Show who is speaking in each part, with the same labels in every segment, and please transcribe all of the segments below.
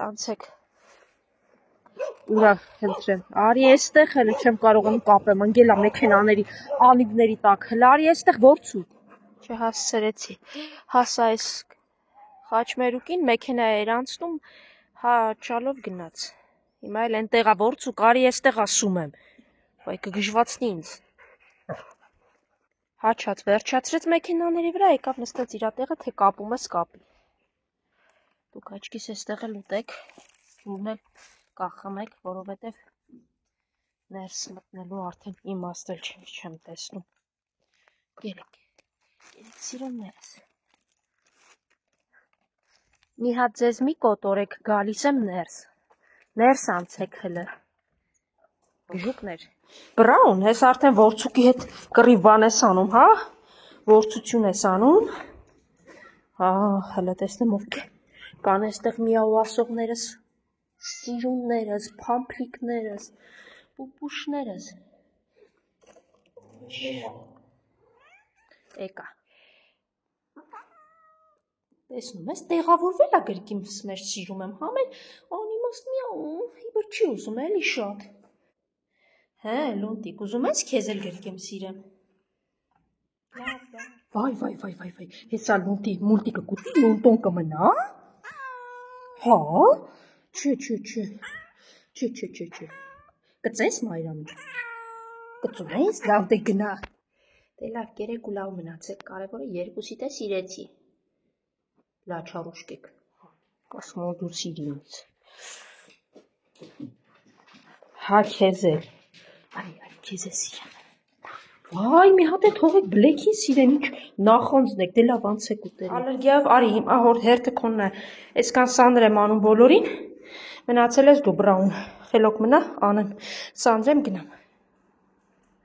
Speaker 1: Անցեք։ Ուրա հենց արի էստեղ հələ չեմ կարողանում կապեմ ընկելա մեքենաների անիվների տակ հələ արի էստեղ որցու չհասցրեցի հասա այս խաչմերուկին մեքենա էր անցնում հա չալով գնաց հիմա էլ այնտեղա որցու կարի էստեղ ասում եմ վայ կգժվացնի ինձ հաչած վերջացրեց մեքենաների վրա եկավ նստեց իր տեղը թե կապում ես կապի դուք աչքիս էստեղ էլ ուտեք ուրն էլ կախմեք, որովհետև ներս մտնելու արդեն իմաստել չեմ տեսնում։ Գերեք սիրուններս։ Մի հատ ձեզ մի կոտորեք, գալիս եմ ներս անցեք հլը։ Գժուկներ։ Բրաուն, ես արդեն որցուկի հետ կռիվ բան ես անում, հա? Որցություն ես անում։ Հա, հլը տեսնեմ ովքեր կան այստեղ միաու ասողներս։ Սիրուններս, փամփլիկներս, պուպուշներս։ Եկա։ Տեսնում ես, տեղավորվել է գրկիմս մեջ սիրում եմ, համեն անիմաստ միաում, իբր չի ուզում էլի շատ։ Հե, լունտիկ, ուզում ես քեզ էլ գրկեմ սիրեմ։ Վայ, հեսա լունտի մուլտիկը կուտի, լունտոն կմնա։ Հա։ Չէ։ Կծես մայրամի։ Կծում ես, լավ դե գնա։ Դե լավ, կերեք ու լավ մնացեք, կարևորը երկուսիդ է սիրեցի։ Լա չարուշկեք։ Ասում որ դու սիրի ինձ։ Հա քեզ է։ Արի քեզ է սիրեմ։ Վայ, մի հատ է թողեք բլեքին սիրեմ, ինչ նախանձն եք, դե լավ անցեք ուտել։ Ալերգիայով արի, հիմա հոր հերթը քոնն է։ Այսքան սանր եմ անում բոլորին։ Մնացել ես դու բրաուն, խելոք մնա, անեմ, սանձրեմ գնամ։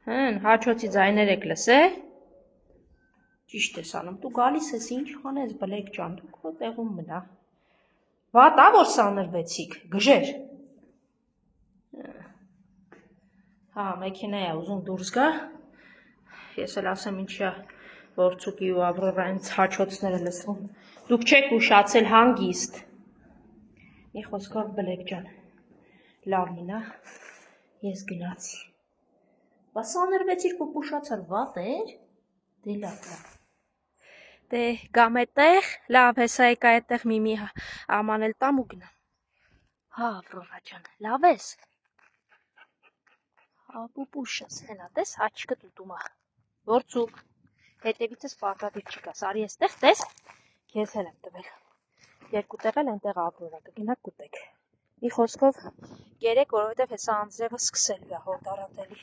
Speaker 1: Հեն, հաչոցի ձայներ եք լսե։ Ճիշտ ես անում, դու գալիս ես ինչ խանես բլեկ ջան, դու քո տեղում մնա։ Վատ ա որ սանրվեցիք, գժեր։ Հա, մեքենա է ուզում դուրս գա։ Ես էլ ասեմ ինչա որցուկի ու Ավրորային հաչոցները լսվում։ Դուք չեք ուշացել հանգիստ։ Մի խոսքով բլեկ ջան, լավ մնա, ես գնացի։ Բա սանրվեցիր պուպուշացար վատ էր, դե լավ։ Դե գամ էտեղ, լավ հեսա եկա էտեղ միմի աման էլ տամ ու գնամ։ Հա, Ավրորա ջան, լավ ես։ Հա, պուպուշս, հենա տես հաչկը տուտումա։ Որցուկ, հետևիցս պարտադիր չկաս, արի էստեղ տես, քեզ էլ եմ տվել։ Երկու տեղ էլ այնտեղ Ավրորա կգնաք կուտեք։ Մի խոսքով կերեք, որովհետև հեսա անձրևը սկսելու է հոտարատելի։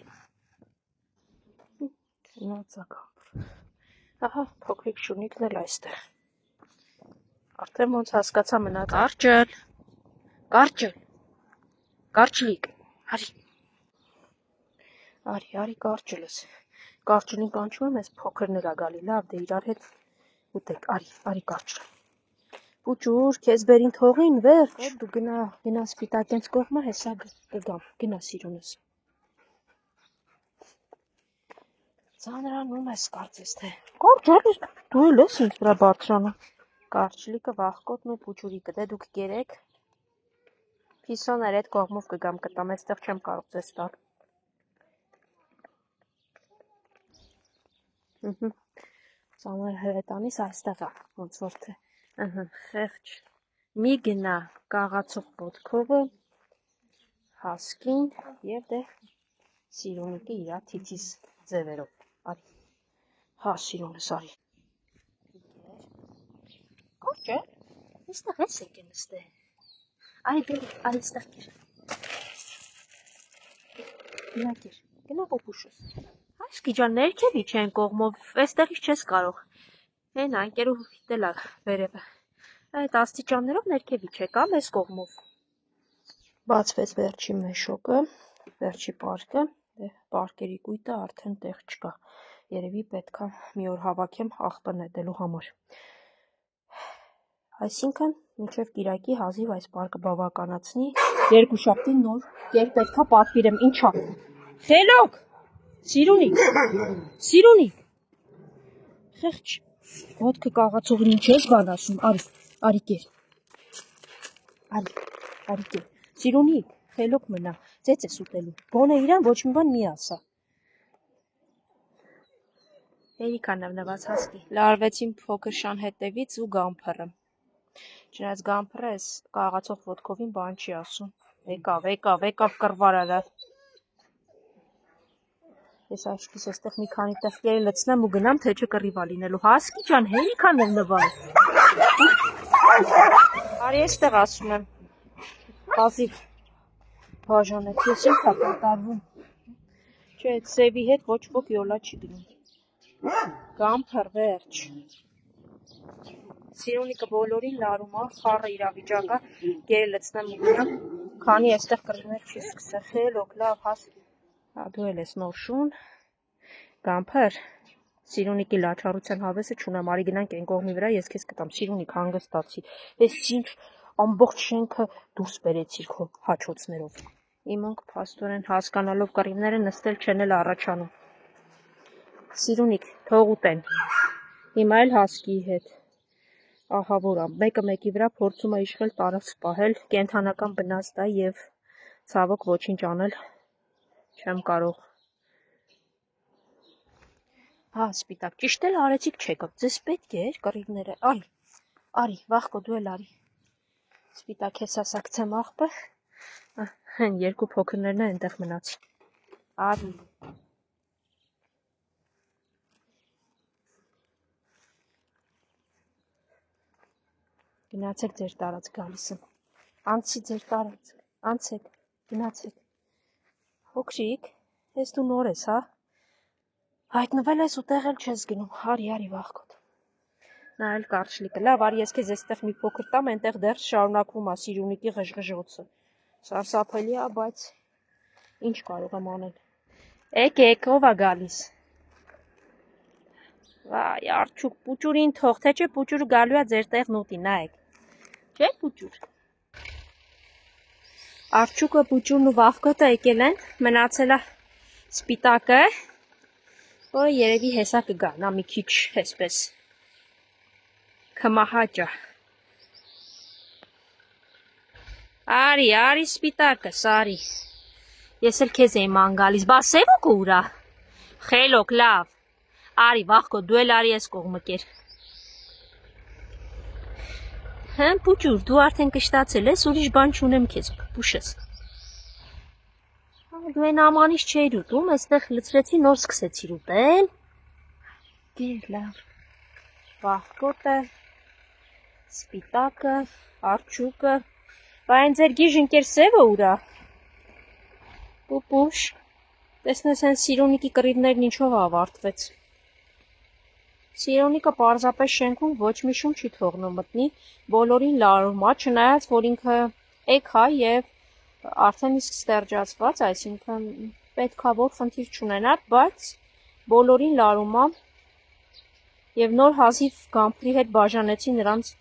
Speaker 1: Գնացակ Ավրորա։ Ահա, փոքրիկ շունիկն էլ այստեղ։ Արդեն ոնց հասկացա մնա կարճլիկ, արի կարճլս, կարճլին կանչում եմ, ես փոքրն էլ ա գալի, լավ դե իրար հետ ուտեք, արի կարճլ, պուճուր, քեզ բերին թողին, վերջ, դու գնա սպիտակենց կողմը, հեսա կգամ, գնա սիրունս, ծանրանում ես կարծես թե, կարճալիս, դու էլ ես ինձ վրա բարձրանում, կարճլիկը, վախկոտն ու պուճուրիկը, դե դուք կերեք, Պիսոներ էդ կողմով կգամ կտամ, այստեղ չեմ կարող ձեզ տալ։ Ծանր հրետանիս այստեղ է, ոնց որ թե, խեղճ, մի գնա կաղացող ոտքովը, հասկին և դե սիրունիկը իրա թիթիս ձևերով, արի, հա սիրունս արի։ Կորջ է, այստեղ ես եք է նստե։ Այստեղ կեր, գնա պոպուշուս, այսկի ճան ներքևի չեն կողմով, այստեղից չես կարող, հեն անկերու դելա վերևը, այդ աստիճաններով ներքևի չեք ամ ես կողմով, բացվեց վերջի մեշոկը, վերջի պարկը, պարկերի կույտը արդեն տեղ չկա, երևի պետքա մի օր հավաքեմ աղբը նետելու համար, այսինքն մինչև կիրակի հազիվ այս պարկը բավականացնի, երկուշաբթի նոր կեր պետքա պատվիրեմ, ինչա, խելոք, սիրունիկ, խեղճ, ոտքը կաղացողին ինչ ես բան ասում, արի կեր, արի, Արի Սիրունիկ, խելոք մնա, ծեծ ես ուտելու, գոնե իրան ոչ մի բան մի ասա։ Երիքան նվնված հասկի, լարվեցին փոքր շան հետևից ու գամփռը։ Չնայած գամփռը էս կաղացող ոտքովին բան չի ասում։ Եկավ կռվարարը։ Ես աշկիս էստեղ մի քանի տեղ լցնեմ ու գնամ, թե չէ կռիվա լինելու։ Հասկի ջան, հերիքան նվնված։ Արի էստեղ ասում եմ։ Հազիվ բաժանեք, ես ինքա կատարվում։ Չէ, այդ սևի հետ ոչ ոք յոլա չի գնում։ Գամփռ վերջ։ Սիրունիկը բոլորին լարում է, խառը իրավիճակա, գերի լցնեմ ու գնամ, քանի էստեղ կռիվներ չի սկսել, խելոք, լավ, հասկի։ Դու էլ ես նոր շուն, գամփռ, Սիրունիկի լաչառության հավեսը չունեմ, արի գնանք այն կողմի վրա, ես քեզ կտամ, Սիրունիկ հանգստացի, ես ինչ ամբողջ շենքը դուրս բերեցիր քո հաչոցներով։ Իմանք փաստորեն հասկանալով կռիվները նստել չեն էլ առաջանում։ Սիրունիկ, թող ուտեն, հիմա էլ հասկիի հետ։ Ահա որ մեկը մեկի վրա փորձում է իշխել տարած պահել, կենթանական բնազդ է եւ ցավոք ոչինչ անել չեմ կարող։ Հա, սպիտակ, ճիշտ էլ արեցիք չեկավ, ձեզ պետք էր կռիվները, արի, վախկո դու էլ արի։ Սպիտակ ես ասակցեմ աղբը, հեն երկու փոքրներն է այնտեղ մնաց, արի։ Գնացեք ձեր տարած գալիս եմ, անցի ձեր տարած, անցեք, գնացեք, հոգրիկ, ես դու նոր ես, հա, հայտնվել ես ու տեղել չես գնում, արի վախկոտ, նա էլ կարճլիկը, լավ, արի ես քեզ էստեղ մի փոքր տամ, այնտեղ դեռ շարունակվում է Սիրունիկի ղժղժոցը, սարսափելի է, բայց ինչ կարող եմ անել, եք, ով է գալիս, վայ, արջուկ, պուճուրին թող, թե չէ պուճուրը գալու է ձեր տեղն ուտի, նայեք, չէ պուճուր, արջուկը, պուճուրն ու վախկոտը եկել են, մնացել է սպիտակը, որը երևի հեսա կգա, նա մի քիչ հեսպես կմահաճա, արի սպիտակս, արի, ես էլ քեզ եմ անգալիս, բա սևոք ուրա, խելոք, լավ, արի, վախկո, դու էլ արի ես կողմը կեր, հեն պուճուր, դու արդեն կշտացել ես, ուրիշ բան չունեմ քեզ, պուշես, դու են ամանիշ չէիր ուտում, այստեղ լցրեցի, նոր սկսեցիր ուտել, գեր, լավ, վախկոտը, սպիտակը, արջուկը, բա այն ձեր գիժ ընկեր սևը ուրա, պուպուշ, տեսնես են Սիրունիկի կռիվներն ինչով ավարտվեց, Սիրունիկը պարզապես շենքում ոչ մի շում չի թողնում մտնի, բոլորին լարում է, չնայած, որ ինքը էգ է և արդեն իսկ ստերջացված, այսինքն պետք է որ խնդիր չունենար, բայց բոլորին լարում է և նոր հազիվ գամփրի հետ բաժանեցի նրանց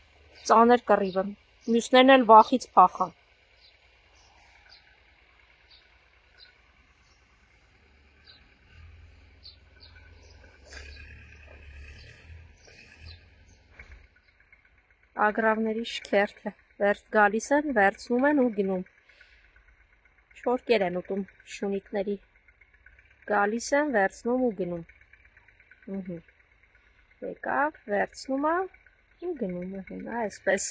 Speaker 1: ծանր կռիվը, մյուսներն էլ վախից փախան։ Ագրավների շքերթը գալիս են, վերցնում են ու գնում, շորկեր են ուտում շունիկների, գալիս են, վերցնում ու գնում, եկավ, վերցնում է ու գնում, այսպես,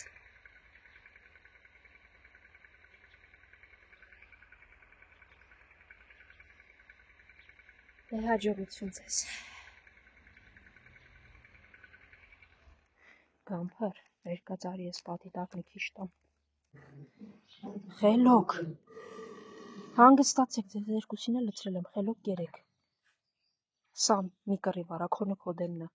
Speaker 1: հաջողություն ձեզ, գամփր, վերկաց արի ես պատի տակ մի քիչ տամ, խելոք, հանգստացեք ձեզ երկուսին է լցրել եմ, խելոք գերեք, սան մի կռիվ արա, քոնը քո դեմնը,